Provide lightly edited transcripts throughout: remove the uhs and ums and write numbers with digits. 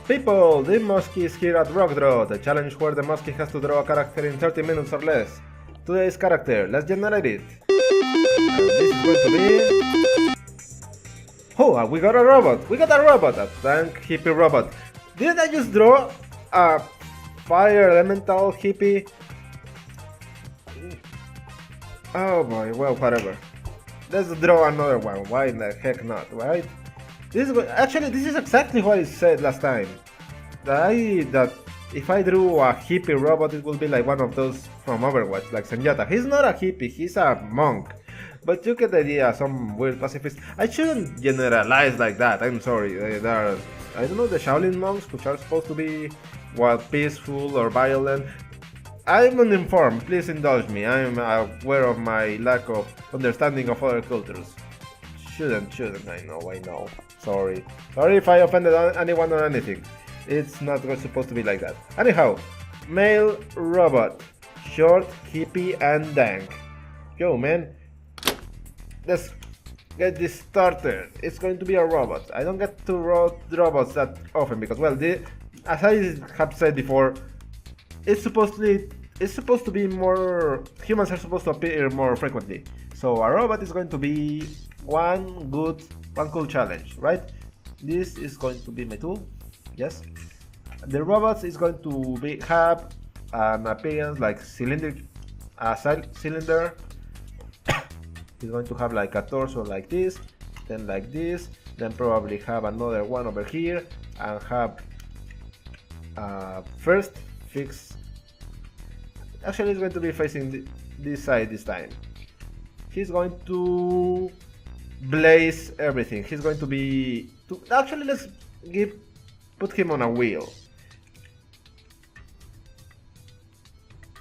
People, the moski is here at RogueDraw, the challenge where the moski has to draw a character in 30 minutes or less. Today's character, let's generate it. And this is going to be... Oh, we got a robot! We got a robot! A tank hippie robot. Didn't I just draw a fire elemental hippie? Oh boy, well, whatever. Let's draw another one. Why the heck not, right? Actually, this is exactly what I said last time. That if I drew a hippie robot, it would be like one of those from Overwatch, like Senjata. He's not a hippie, he's a monk. But you get the idea, some weird pacifist. I shouldn't generalize like that, I'm sorry. There are, I don't know, the Shaolin monks, which are supposed to be, what, peaceful or violent. I'm uninformed, please indulge me. I'm aware of my lack of understanding of other cultures. Shouldn't, I know. Sorry if I offended anyone or anything. It's not supposed to be like that. Anyhow, male robot, short, hippie, and dank. Yo, man, let's get this started. It's going to be a robot. I don't get to robots that often because, well, as I have said before, it's supposed to be more. Humans are supposed to appear more frequently. So a robot is going to be one cool challenge, right? This is going to be my tool. Yes. The robot is going to have an appearance like cylinder. He's going to have like a torso like this, then like this, then probably have another one over here, and have first fix. Actually, it's going to be facing this side this time. He's going to blaze everything. He's going to be... Actually, let's put him on a wheel.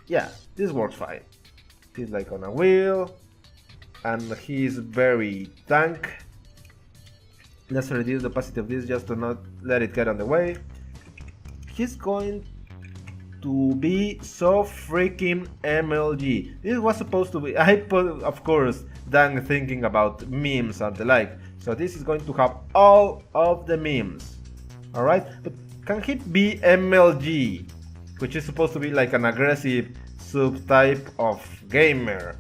Yeah, this works fine. He's like on a wheel, and he's very tank. Let's reduce the opacity of this just to not let it get on the way. He's going to be so freaking MLG. This was supposed to be... I put, of course, Dank thinking about memes and the like. So this is going to have all of the memes. Alright? But can he be MLG? Which is supposed to be like an aggressive subtype of gamer.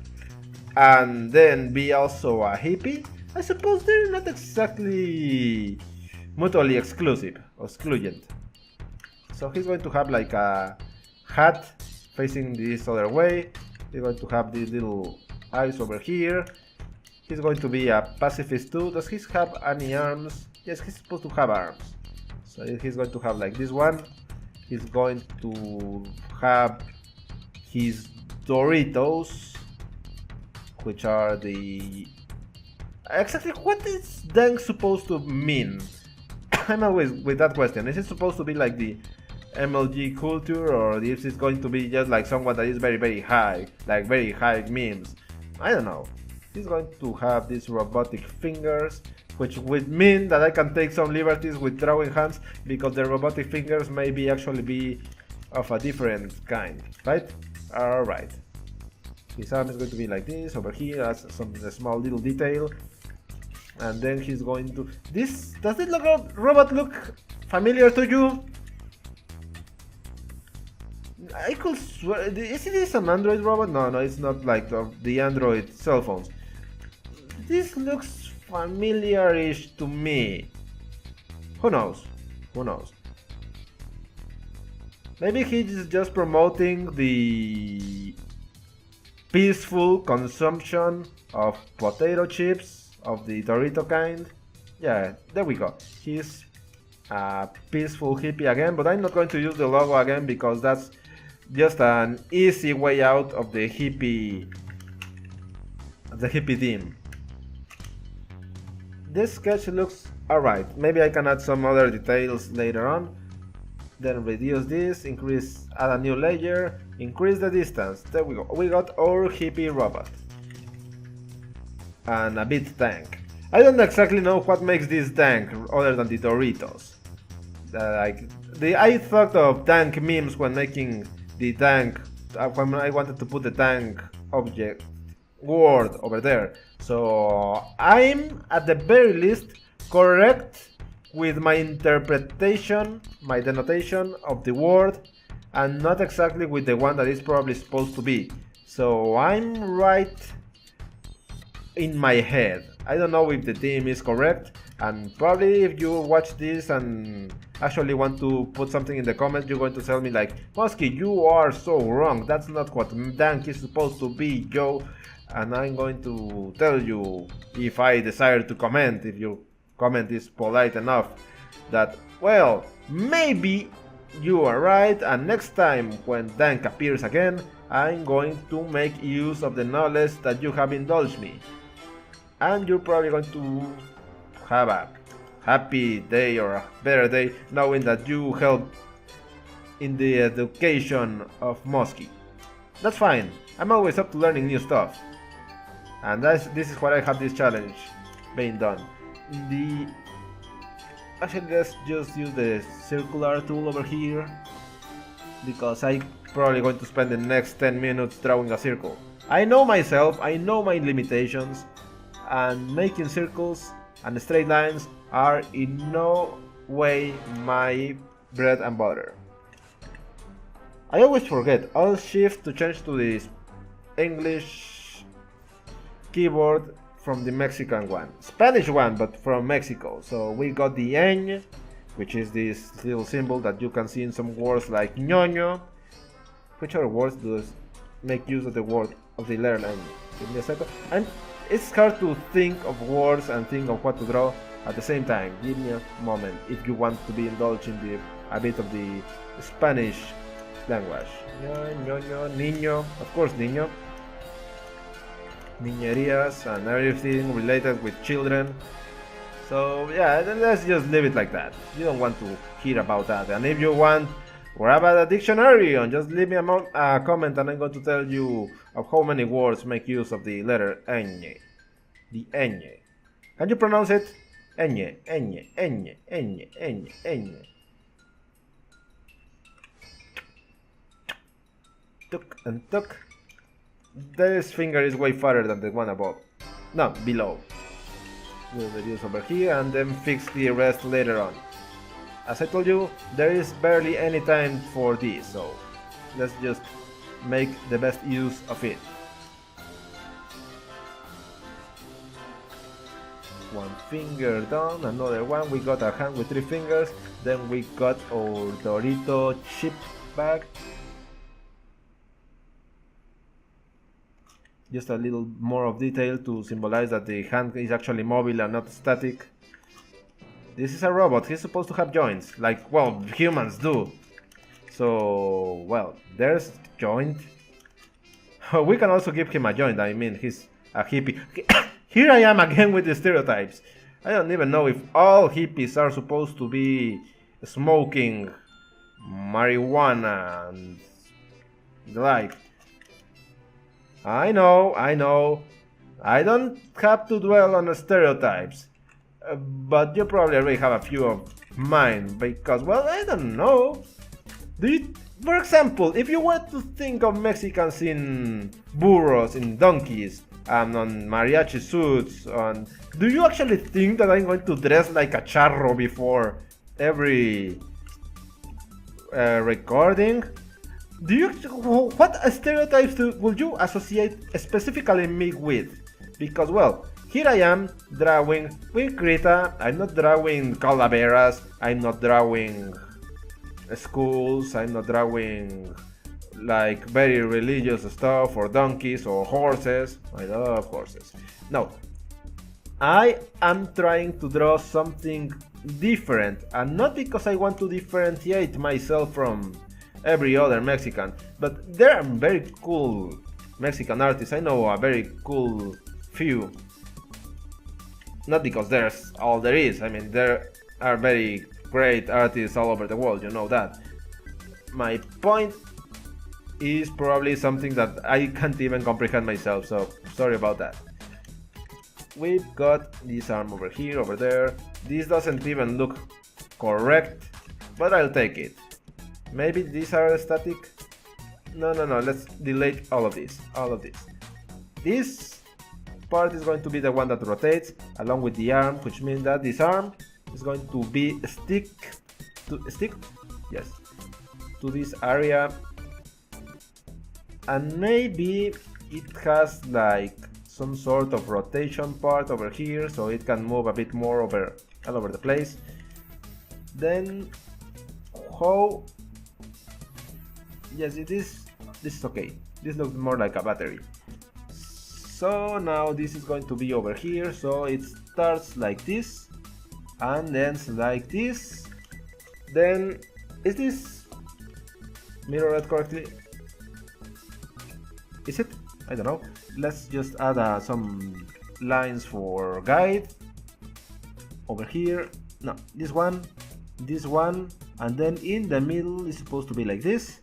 And then be also a hippie? I suppose they're not exactly mutually exclusive or excludent. So he's going to have like a hat facing this other way. He's going to have these little eyes over here. He's going to be a pacifist too. Does he have any arms? Yes, he's supposed to have arms. So he's going to have like this one. He's going to have his Doritos, which are the... Exactly what is Dank supposed to mean? I'm always with that question. Is it supposed to be like the MLG culture, or is it going to be just like someone that is very high, like very high memes? I don't know. He's going to have these robotic fingers, which would mean that I can take some liberties with drawing hands, because the robotic fingers maybe actually be of a different kind, right? Alright. His arm is going to be like this, over here, as some small little detail. And then he's going to... Does this robot look familiar to you? I could swear... Is this an Android robot? No, it's not like the Android cell phones. This looks familiar-ish to me. Who knows? Maybe he's just promoting the peaceful consumption of potato chips of the Dorito kind. Yeah, there we go. He's a peaceful hippie again, but I'm not going to use the logo again because that's just an easy way out of the hippie theme. This sketch looks alright. Maybe I can add some other details later on. Then reduce this, add a new layer, increase the distance. There we go. We got our hippie robot. And a bit tank. I don't exactly know what makes this tank other than the Doritos. I thought of tank memes when making the tank, when I wanted to put the tank object word over there. So I'm at the very least correct with my interpretation, my denotation of the word, and not exactly with the one that is probably supposed to be. So I'm right in my head. I don't know if the team is correct, and probably if you watch this and actually want to put something in the comments, you're going to tell me like, Moski, you are so wrong, that's not what Dank is supposed to be, Joe. And I'm going to tell you, if I desire to comment, if your comment is polite enough, that, well, maybe you are right, and next time when Dank appears again, I'm going to make use of the knowledge that you have indulged me. And you're probably going to have a happy day or a better day knowing that you helped in the education of Moski. That's fine, I'm always up to learning new stuff. And this is why I have this challenge being done. Actually, let's just use the circular tool over here, because I'm probably going to spend the next 10 minutes drawing a circle. I know myself, I know my limitations, and making circles and straight lines are in no way my bread and butter. I always forget, I'll shift to change to this English keyboard from the Mexican one. Spanish one, but from Mexico. So we got the ñ, which is this little symbol that you can see in some words like ñoño. Which other words do make use of the word of the letter ñ? Give me a second. And it's hard to think of words and think of what to draw at the same time. Give me a moment if you want to be indulged in a bit of the Spanish language. Ñoño, niño, of course niño. Niñerías and everything related with children. So yeah, let's just leave it like that. You don't want to hear about that. And if you want, grab a dictionary and just leave me a comment, and I'm going to tell you of how many words make use of the letter ñ. The ñ. Can you pronounce it? Ñ, ñ, ñ, ñ, ñ, ñ. Tuk and tuk. This finger is way farther than the one above. No, below. We'll reduce over here and then fix the rest later on. As I told you, there is barely any time for this, so let's just make the best use of it. One finger done, another one. We got our hand with 3 fingers. Then we got our Dorito chip bag. Just a little more of detail to symbolize that the hand is actually mobile and not static. This is a robot, he's supposed to have joints, like, well, humans do. So, well, there's joint. We can also give him a joint, I mean, he's a hippie. Here I am again with the stereotypes. I don't even know if all hippies are supposed to be smoking marijuana and the like. I know, I don't have to dwell on the stereotypes, but you probably already have a few of mine, because, well, I don't know. For example, if you were to think of Mexicans in burros, in donkeys, and on mariachi suits, do you actually think that I'm going to dress like a charro before every recording? What stereotypes would you associate specifically me with? Because, well, here I am drawing with Krita. I'm not drawing calaveras, I'm not drawing schools, I'm not drawing like very religious stuff or donkeys or horses. I love horses. No, I am trying to draw something different, and not because I want to differentiate myself from every other Mexican, but there are very cool Mexican artists. I know a very cool few. Not because there's all there is, I mean, there are very great artists all over the world, you know that. My point is probably something that I can't even comprehend myself, so sorry about that. We've got this arm over here, over there. This doesn't even look correct, but I'll take it. Maybe these are static? No, let's delete all of this, This part is going to be the one that rotates along with the arm, which means that this arm is going to be stick, yes, to this area, and maybe it has like some sort of rotation part over here, so it can move a bit more all over the place. Then how? Yes, this is okay. This looks more like a battery. So now this is going to be over here, so it starts like this and ends like this. Then is this mirrored correctly? Is it? I don't know. Let's just add some lines for guide over here. No, this one, and then in the middle is supposed to be like this,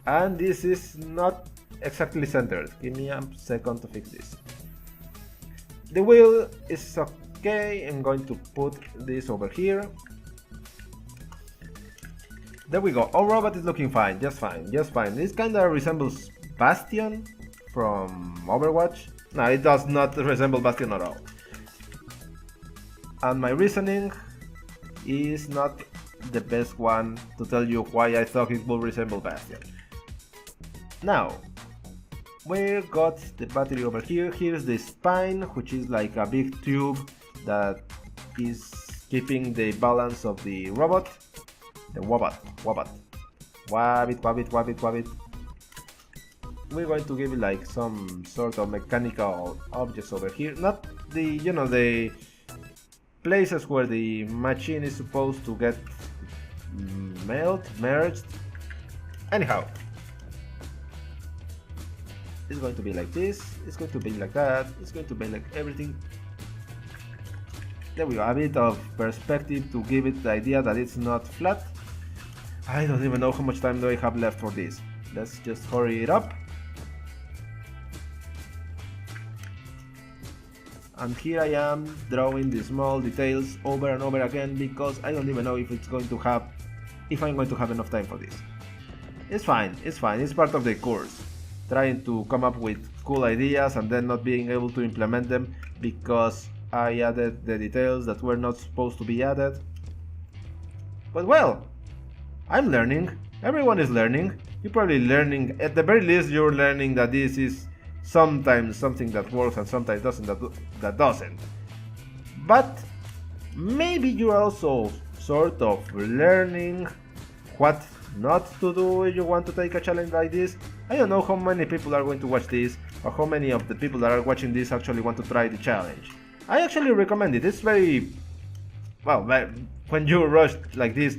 and this is not exactly centered. Give me a second to fix this. The wheel is okay. I'm going to put this over here. There we go. Our robot is looking fine, just fine. This kind of resembles Bastion from Overwatch. No, it does not resemble Bastion at all. And my reasoning is not the best one to tell you why I thought it would resemble Bastion. Now, we got the battery over here. Here's the spine, which is like a big tube that is keeping the balance of the robot. The wabbit. We're going to give it like some sort of mechanical objects over here. Not the, the places where the machine is supposed to get merged. Anyhow, it's going to be like this, it's going to be like that, it's going to be like everything. There we go, a bit of perspective to give it the idea that it's not flat. I don't even know how much time do I have left for this. Let's just hurry it up. And here I am drawing the small details over and over again because I don't even know if I'm going to have enough time for this. It's fine, it's part of the course. Trying to come up with cool ideas and then not being able to implement them because I added the details that were not supposed to be added. But well, I'm learning, everyone is learning. You're probably learning, at the very least you're learning that this is sometimes something that works and sometimes that doesn't. But maybe you're also sort of learning what not to do if you want to take a challenge like this. I don't know how many people are going to watch this or how many of the people that are watching this actually want to try the challenge. I actually recommend it. It's very, well, when you rush like this,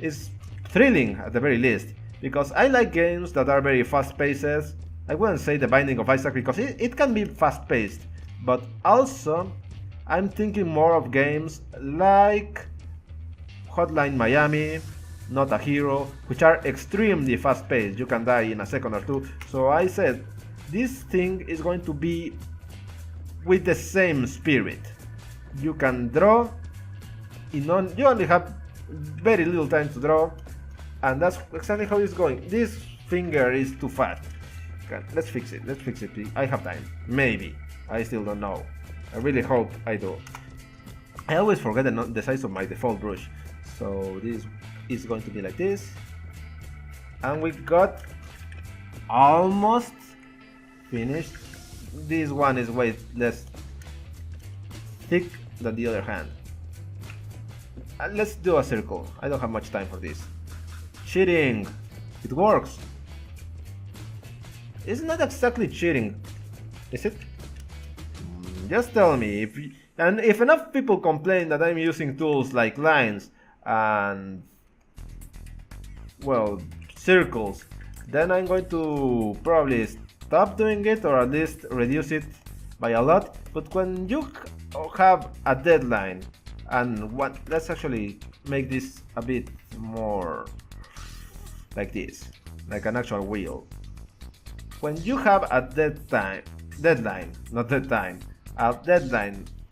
it's thrilling at the very least, because I like games that are very fast paced. I wouldn't say The Binding of Isaac because it can be fast paced, but also I'm thinking more of games like Hotline Miami, Not a Hero, which are extremely fast paced. You can die in a second or two. So I said this thing is going to be with the same spirit. You can draw, you only have very little time to draw, and that's exactly how it's going. This finger is too fat. Let's fix it, please. I have time. Maybe. I still don't know. I really hope I do. I always forget the size of my default brush. So this is going to be like this. And we got almost finished. This one is way less thick than the other hand. And let's do a circle. I don't have much time for this. Cheating! It works! It's not exactly cheating, is it? Just tell me, if enough people complain that I'm using tools like lines and, well, circles, then I'm going to probably stop doing it or at least reduce it by a lot. But when you have a deadline and let's actually make this a bit more like this, like an actual wheel. When you have a deadline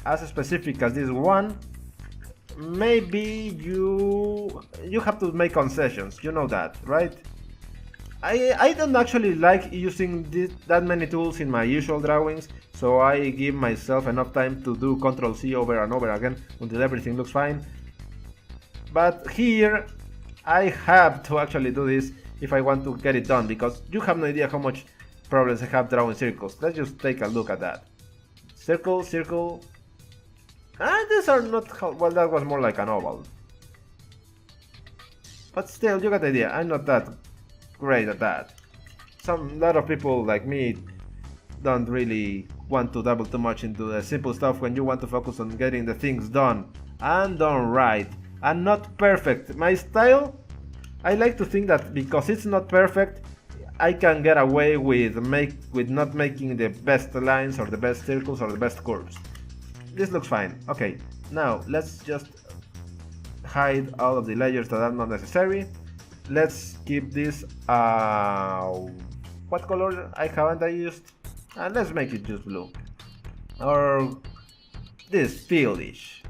as specific as this one, maybe you have to make concessions, you know that, right? I don't actually like using that many tools in my usual drawings, so I give myself enough time to do Ctrl-C over and over again until everything looks fine. But here I have to actually do this if I want to get it done, because you have no idea how much problems I have drawing circles. Let's just take a look at that. Circle, circle. These are not, well, that was more like an oval. But still, you got the idea. I'm not that great at that. A lot of people like me don't really want to dabble too much into the simple stuff when you want to focus on getting the things done and done right and not perfect. My style, I like to think that because it's not perfect, I can get away with not making the best lines or the best circles or the best curves. This looks fine. Okay, now let's just hide all of the layers that are not necessary. Let's keep this what color haven't I used? And let's make it just blue, or this tealish.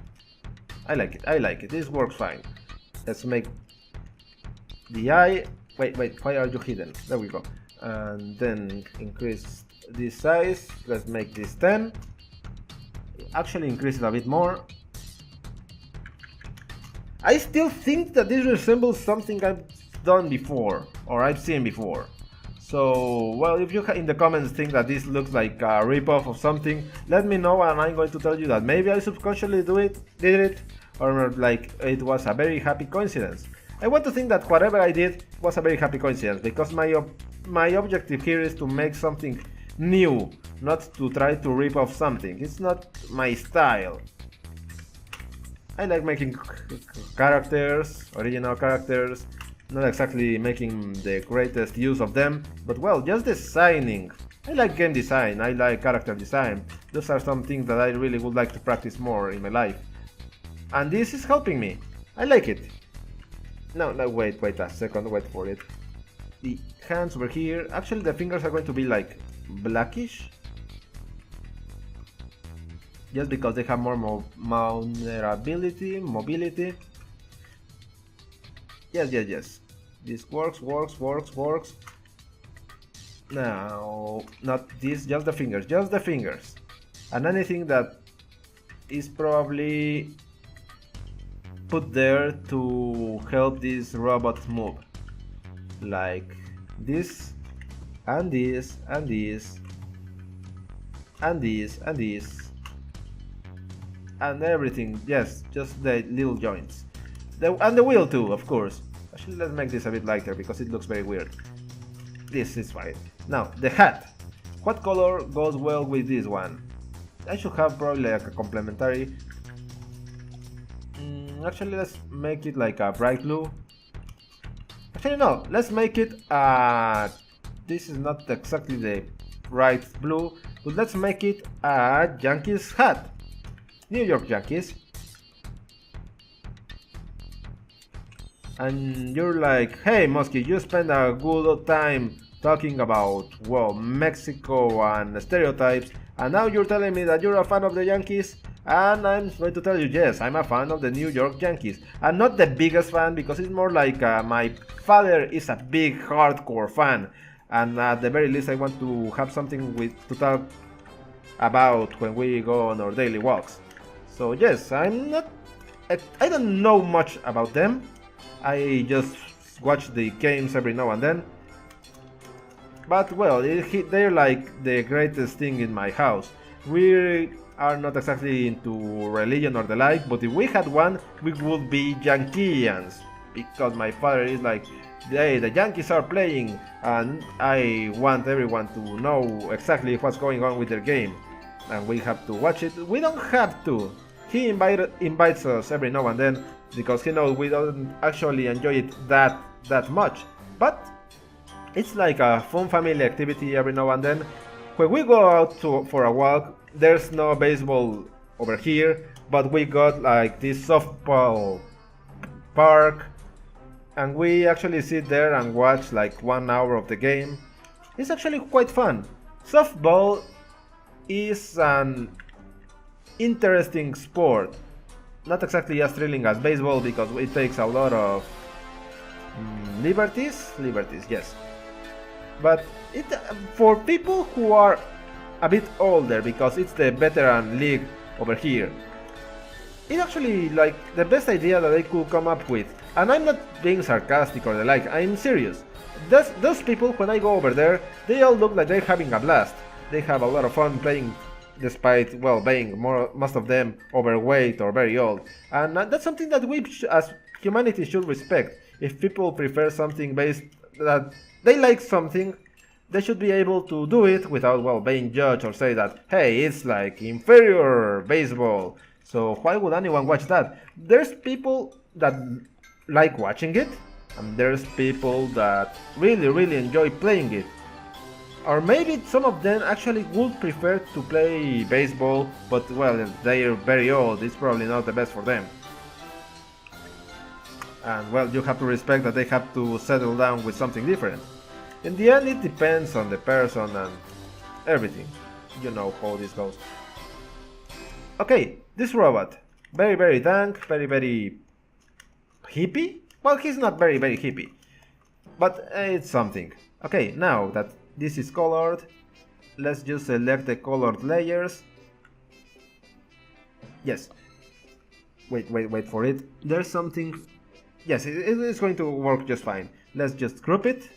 I like it, this works fine. Let's make the eye, wait, why are you hidden? There we go. And then increase this size. Let's make this 10. Actually increase it a bit more. I still think that this resembles something I've done before, or I've seen before. So, well, if you in the comments think that this looks like a ripoff of something, let me know and I'm going to tell you that maybe I subconsciously did it, or like it was a very happy coincidence. I want to think that whatever I did was a very happy coincidence, because my objective here is to make something new, not to try to rip off something. It's not my style. I like making characters, original characters, not exactly making the greatest use of them, but well, just designing. I like game design, I like character design. Those are some things that I really would like to practice more in my life. And this is helping me. I like it. No, wait a second, wait for it. The hands over here, actually the fingers are going to be like blackish. Just because they have more mobility. Yes. This works. Now, not this, just the fingers. And anything that is probably put there to help this robot move. Like this, and this, and this, and this, and this. And everything, yes, just the little joints. And the wheel too, of course. Actually, let's make this a bit lighter because it looks very weird. This is fine. Now, the hat. What color goes well with this one? I should have probably like a complementary. Actually, let's make it like a bright blue. Actually, no, let's make it this is not exactly the bright blue, but let's make it a Yankees hat. New York Yankees. And you're like, hey Moski, you spend a good time talking about, well, Mexico and stereotypes, and now you're telling me that you're a fan of the Yankees? And I'm going to tell you, yes, I'm a fan of the New York Yankees. I'm not the biggest fan, because it's more like my father is a big hardcore fan, and at the very least I want to have something to talk about when we go on our daily walks. So yes, I don't know much about them. I just watch the games every now and then. But well, they're like the greatest thing in my house. We are not exactly into religion or the like, but if we had one, we would be Yankeeans. Because my father is like, hey, the Yankees are playing, and I want everyone to know exactly what's going on with their game. And we have to watch it. We don't have to. He invites us every now and then, because he knows we don't actually enjoy it that much. But it's like a fun family activity every now and then. When we go out for a walk, there's no baseball over here, but we got like this softball park, and we actually sit there and watch like 1 hour of the game. It's actually quite fun. Softball is an interesting sport. Not exactly as thrilling as baseball, because it takes a lot of liberties, yes. But it for people who are a bit older, because it's the veteran league over here, it's actually like the best idea that they could come up with. And I'm not being sarcastic or the like, I'm serious. Those people, when I go over there, they all look like they're having a blast. They have a lot of fun playing, despite, well, being most of them overweight or very old. And that's something that we as humanity should respect. If people prefer something based that they like something, they should be able to do it without, well, being judged or say that, hey, it's like inferior baseball, so why would anyone watch that? There's people that like watching it, and there's people that really enjoy playing it. Or maybe some of them actually would prefer to play baseball, but well, if they're very old, it's probably not the best for them. And well, you have to respect that they have to settle down with something different. In the end, it depends on the person and everything. You know how this goes. Okay, this robot. Very dank, very hippie? Well, he's not very hippie. But it's something. Okay, now that this is colored, let's just select the colored layers. Yes. Wait for it. There's something. Yes, it's going to work just fine. Let's just group it.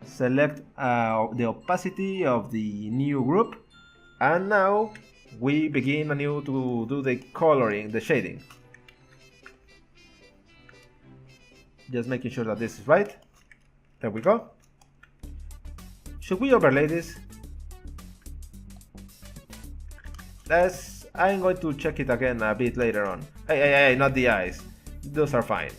Select the opacity of the new group. And now we begin anew to do the coloring, the shading. Just making sure that this is right. There we go. Should we overlay this? I'm going to check it again a bit later on. Hey, not the eyes. Those are fine.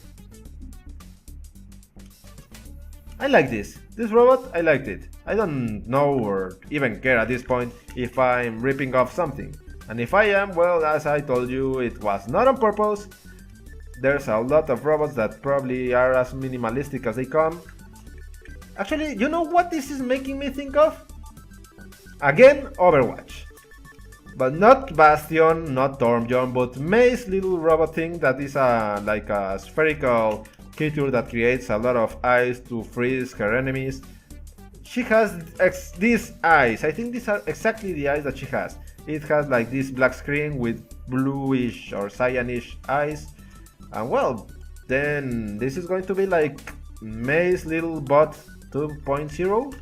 I like this. This robot, I liked it. I don't know or even care at this point if I'm ripping off something. And if I am, well, as I told you, it was not on purpose. There's a lot of robots that probably are as minimalistic as they come. Actually, you know what this is making me think of? Again, Overwatch. But not Bastion, not Tormjon, but May's little robot thing that is like a spherical creature that creates a lot of eyes to freeze her enemies. She has these eyes. I think these are exactly the eyes that she has. It has like this black screen with bluish or cyanish eyes. And well, then this is going to be like May's little bot 2.0?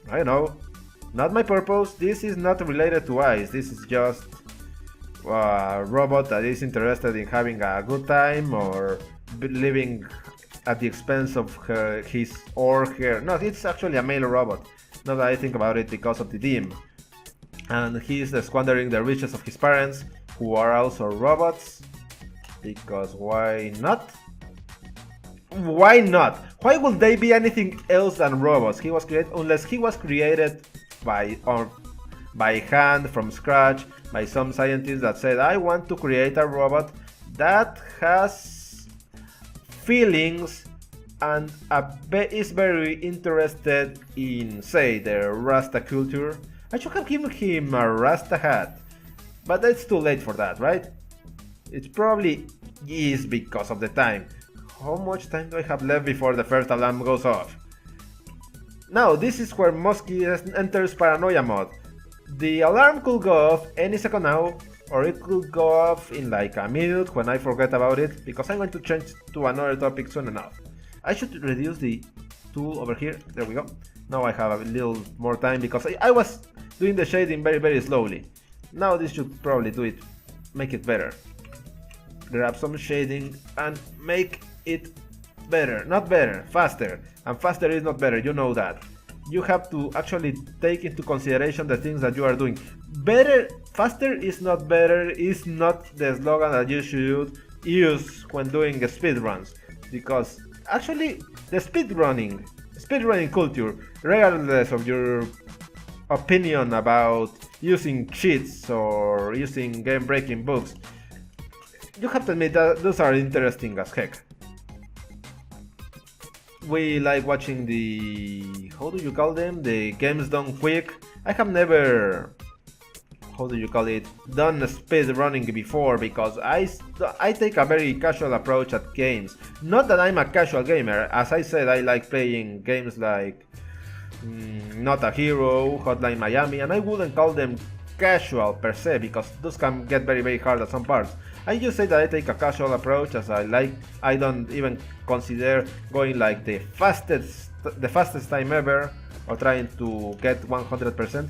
I don't know. Not my purpose. This is not related to eyes. This is just a robot that is interested in having a good time or living at the expense of his or her. No, it's actually a male robot. Now that I think about it, because of the theme. And he's squandering the riches of his parents, who are also robots. Because why not? Why not? Why would they be anything else than robots? He was created, unless he was created by hand from scratch by some scientist that said, I want to create a robot that has feelings and is very interested in, say, the Rasta culture. I should have given him a Rasta hat, but it's too late for that, right? It probably is because of the time. How much time do I have left before the first alarm goes off? Now, this is where Moski enters paranoia mode. The alarm could go off any second now, or it could go off in like a minute when I forget about it, because I'm going to change to another topic soon enough. I should reduce the tool over here. There we go. Now I have a little more time because I was doing the shading very slowly. Now this should probably do it, make it better. Grab some shading and make it better. Not better, faster. And faster is not better, you know that. You have to actually take into consideration the things that you are doing. Better, faster is not better, is not the slogan that you should use when doing speedruns. Because actually, the speedrunning culture, regardless of your opinion about using cheats or using game-breaking bugs, you have to admit that those are interesting as heck. We like watching the, how do you call them, the games done quick. I have never, how do you call it, done speed running before, because I take a very casual approach at games. Not that I'm a casual gamer. As I said, I like playing games like Not a Hero, Hotline Miami, and I wouldn't call them casual per se, because those can get very hard at some parts. I just say that I take a casual approach, as I don't even consider going like the fastest time ever or trying to get 100%.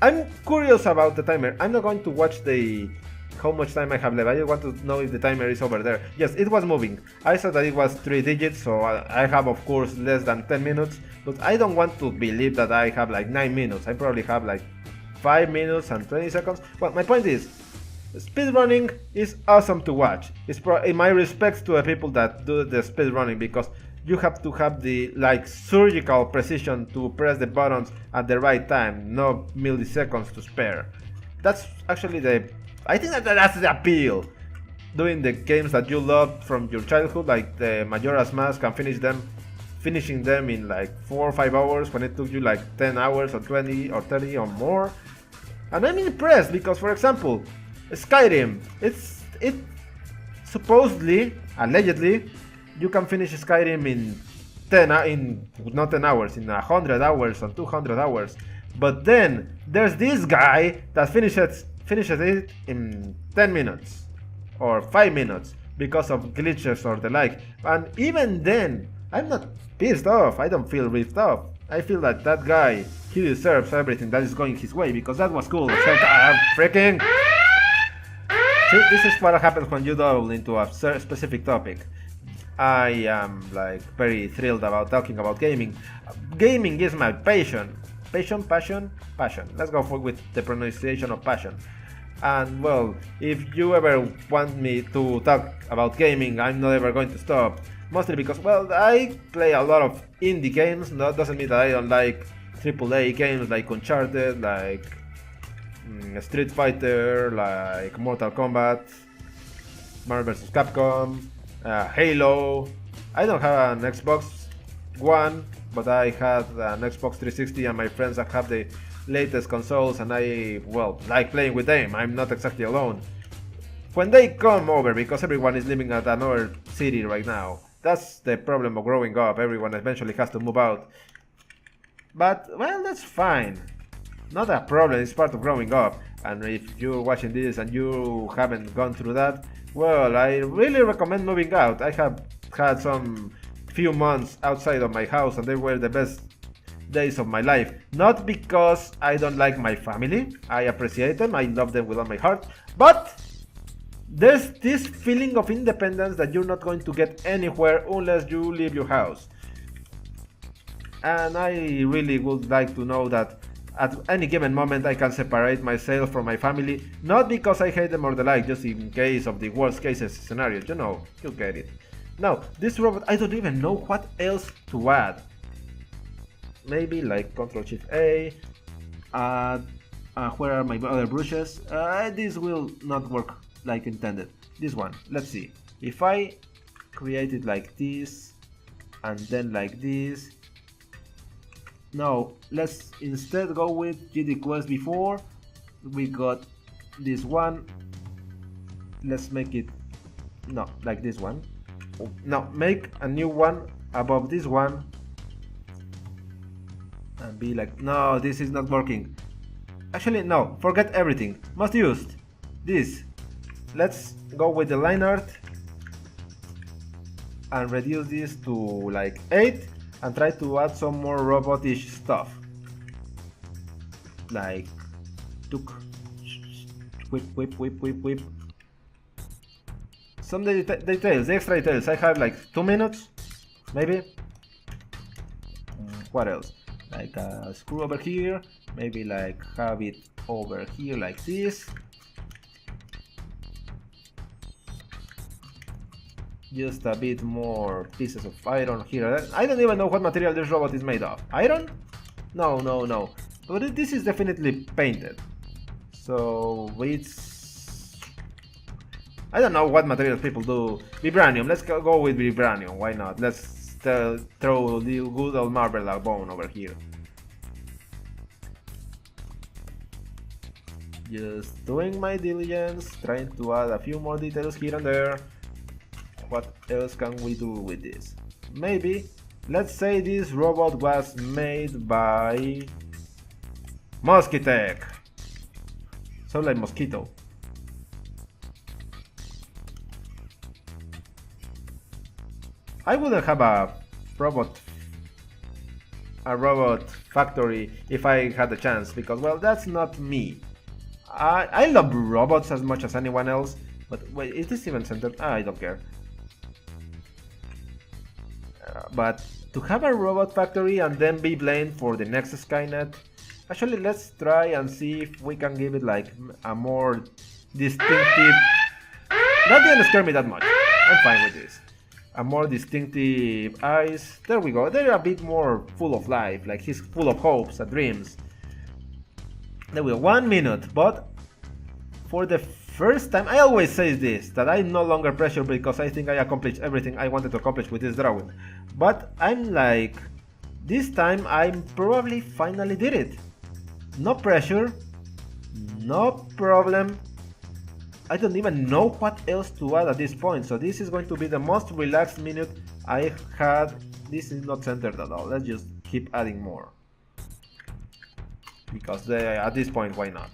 I'm curious about the timer. I'm not going to watch how much time I have left. I just want to know if the timer is over there. Yes, it was moving. I saw that it was 3 digits, so I have of course less than 10 minutes, but I don't want to believe that I have like 9 minutes. I probably have like 5 minutes and 20 seconds. Well, my point is, speedrunning is awesome to watch. In my respects to the people that do the speedrunning, because you have to have the like surgical precision to press the buttons at the right time, no milliseconds to spare. That's actually I think that's the appeal. Doing the games that you loved from your childhood, like the Majora's Mask, and finishing them in like 4 or 5 hours when it took you like 10 hours or 20 or 30 or more. And I'm impressed because, for example, Skyrim, it supposedly, allegedly, you can finish Skyrim in not 10 hours, in 100 hours or 200 hours. But then there's this guy that finishes it in 10 minutes or 5 minutes because of glitches or the like. And even then, I'm not pissed off. I don't feel ripped off. I feel that guy, he deserves everything that is going his way, because that was cool. Freaking. See, this is what happens when you double into a specific topic. I am like very thrilled about talking about gaming. Gaming is my passion. Passion. Let's go with the pronunciation of passion. And well, if you ever want me to talk about gaming, I'm not ever going to stop. Mostly because, well, I play a lot of indie games. That doesn't mean that I don't like AAA games like Uncharted, like Street Fighter, like Mortal Kombat, Marvel vs. Capcom, Halo. I don't have an Xbox One, but I had an Xbox 360, and my friends that have the latest consoles, and I, well, like playing with them. I'm not exactly alone. When they come over, because everyone is living at another city right now, that's the problem of growing up. Everyone eventually has to move out. But, well, that's fine. Not a problem, it's part of growing up. And if you're watching this and you haven't gone through that, well, I really recommend moving out. I have had some few months outside of my house, and they were the best days of my life. Not because I don't like my family, I appreciate them, I love them with all my heart, but there's this feeling of independence that you're not going to get anywhere unless you leave your house. And I really would like to know that at any given moment I can separate myself from my family, not because I hate them or the like, just in case of the worst cases scenarios, you know, you get it. Now, this robot, I don't even know what else to add. Maybe like Ctrl-Shift-A, where are my other brushes? This will not work like intended. This one, let's see. If I create it like this, and then like this. Now, let's instead go with GD Quest before. We got this one. Let's make it, no, like this one. Now, make a new one above this one. And be like, no, this is not working. Actually, no, forget everything. Most used. This. Let's go with the line art and reduce this to like 8 and try to add some more robotish stuff. Like, whip. Some details, the extra details. I have like 2 minutes, maybe. What else? Like a screw over here, maybe like have it over here like this. Just a bit more pieces of iron here. I don't even know what material this robot is made of. Iron? No. But this is definitely painted. So it's... I don't know what materials people do. Vibranium, let's go with vibranium, why not? Let's throw the good old marble bone over here. Just doing my diligence, trying to add a few more details here and there. What else can we do with this? Maybe, let's say this robot was made by Moski Tech. Sound like mosquito. I wouldn't have a robot factory if I had the chance, because, well, that's not me. I love robots as much as anyone else, but wait, is this even centered? I don't care. But to have a robot factory and then be blamed for the next Skynet, actually let's try and see if we can give it like a more distinctive... That didn't scare me that much, I'm fine with this. A more distinctive eyes, there we go, they're a bit more full of life, like he's full of hopes and dreams. There we go, 1 minute, but for the first time, I always say this, that I'm no longer pressured because I think I accomplished everything I wanted to accomplish with this drawing. But I'm like, this time I probably finally did it. No pressure, no problem. I don't even know what else to add at this point, so this is going to be the most relaxed minute I had. This is not centered at all, let's just keep adding more. Because at this point, why not?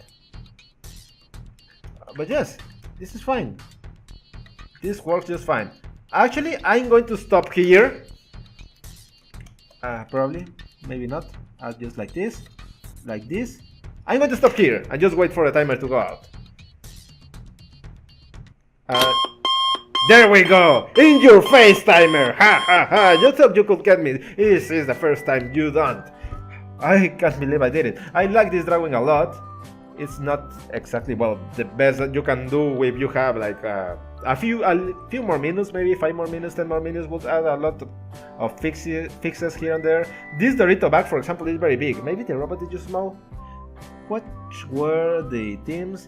But yes, this is fine. This works just fine. Actually, I'm going to stop here. Probably, maybe not. I'll just like this. I'm going to stop here and just wait for the timer to go out. There we go! In your face, timer! Ha ha ha! You thought you could get me. This is the first time you don't. I can't believe I did it. I like this drawing a lot. It's not exactly, well, the best that you can do if you have like a few more minutes, maybe 5 more minutes, 10 more minutes would add a lot of fixes here and there. This Dorito bag, for example, is very big. Maybe the robot is just small. What were the themes?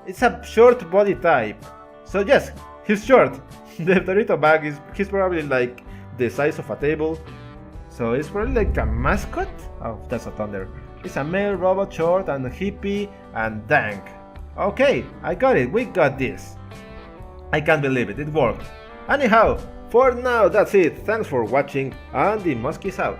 It's a short body type. So yes, he's short. The Dorito bag he's probably like the size of a table. So it's probably like a mascot? Oh, that's a thunder. It's a male robot, short and hippie and dank. Okay, I got it, we got this. I can't believe it, it worked. Anyhow, for now that's it. Thanks for watching and the moski's out.